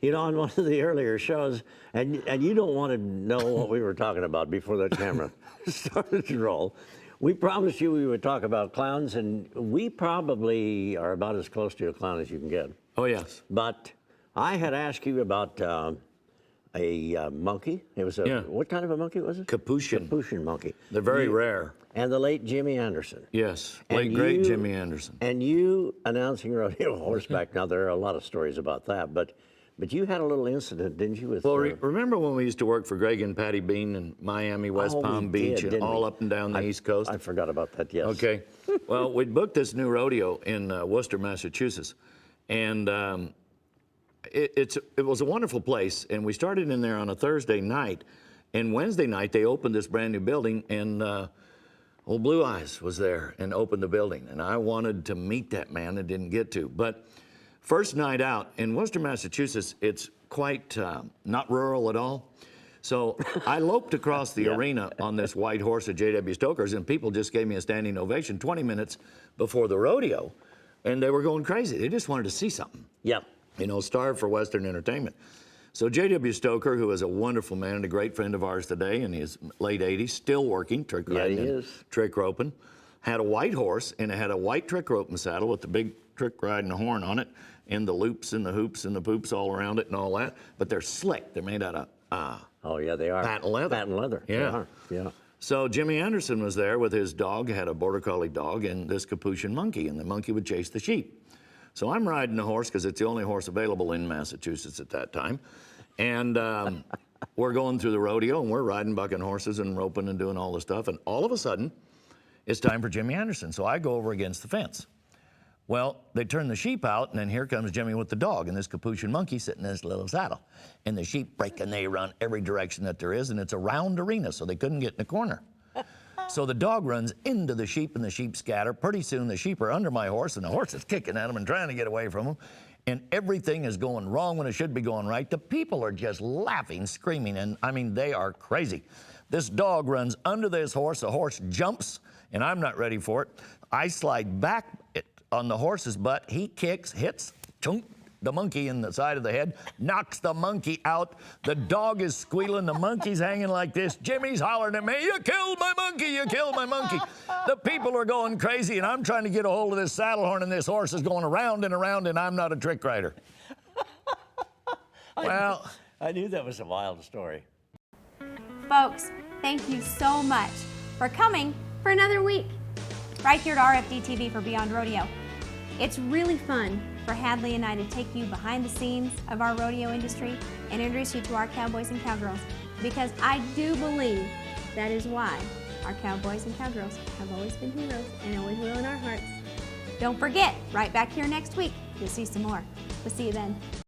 You know, on one of the earlier shows, and you don't want to know what we were talking about before the camera started to roll. We promised you we would talk about clowns, and we probably are about as close to a clown as you can get. Oh, yes. But I had asked you about a monkey. It was a, what kind of a monkey was it? Capuchin. Capuchin monkey. They're very rare. And the late Jimmy Anderson. Yes, great Jimmy Anderson. And you announcing rodeo horseback. Now, there are a lot of stories about that, but you had a little incident, didn't you? With, well, remember when we used to work for Greg and Patty Bean in Miami, West Palm Beach, and all up and down the East Coast? I forgot about that, yes. Okay. Well, we'd booked this new rodeo in Worcester, Massachusetts, and it was a wonderful place, and we started in there on a Thursday night, and Wednesday night they opened this brand new building, and old Blue Eyes was there and opened the building, and I wanted to meet that man and didn't get to. But first night out in Worcester, Massachusetts, it's quite not rural at all. So I loped across the arena on this white horse at J.W. Stoker's, and people just gave me a standing ovation 20 minutes before the rodeo, and they were going crazy. They just wanted to see something. Yep. You know, starved for Western entertainment. So J.W. Stoker, who is a wonderful man and a great friend of ours today in his late 80s, still working, trick riding and trick roping, had a white horse, and it had a white trick roping saddle with the big trick riding horn on it, and the loops and the hoops and the poops all around it and all that. But they're slick. They're made out of oh yeah, they are patent leather. Patent leather. Yeah. They are. Yeah. So Jimmy Anderson was there with his dog, had a border collie dog, and this Capuchin monkey, and the monkey would chase the sheep. So I'm riding the horse because it's the only horse available in Massachusetts at that time, and we're going through the rodeo, and we're riding bucking horses and roping and doing all the stuff, and all of a sudden, it's time for Jimmy Anderson. So I go over against the fence. Well, they turn the sheep out, and then here comes Jimmy with the dog, and this Capuchin monkey sitting in his little saddle. And the sheep break, and they run every direction that there is, and it's a round arena, so they couldn't get in the corner. So the dog runs into the sheep, and the sheep scatter. Pretty soon, the sheep are under my horse, and the horse is kicking at them and trying to get away from them. And everything is going wrong when it should be going right. The people are just laughing, screaming, and I mean, they are crazy. This dog runs under this horse. The horse jumps, and I'm not ready for it. I slide back on the horse's butt. He kicks, hits, chunk, the monkey in the side of the head, knocks the monkey out. The dog is squealing. The monkey's hanging like this. Jimmy's hollering at me, "You killed my monkey, you killed my monkey." The people are going crazy, and I'm trying to get a hold of this saddle horn, and this horse is going around and around, and I'm not a trick rider. Well, I knew that was a wild story. Folks, thank you so much for coming for another week right here to RFD TV for Beyond Rodeo. It's really fun for Hadley and I to take you behind the scenes of our rodeo industry and introduce you to our cowboys and cowgirls, because I do believe that is why our cowboys and cowgirls have always been heroes and always will in our hearts. Don't forget, right back here next week, you'll see some more. We'll see you then.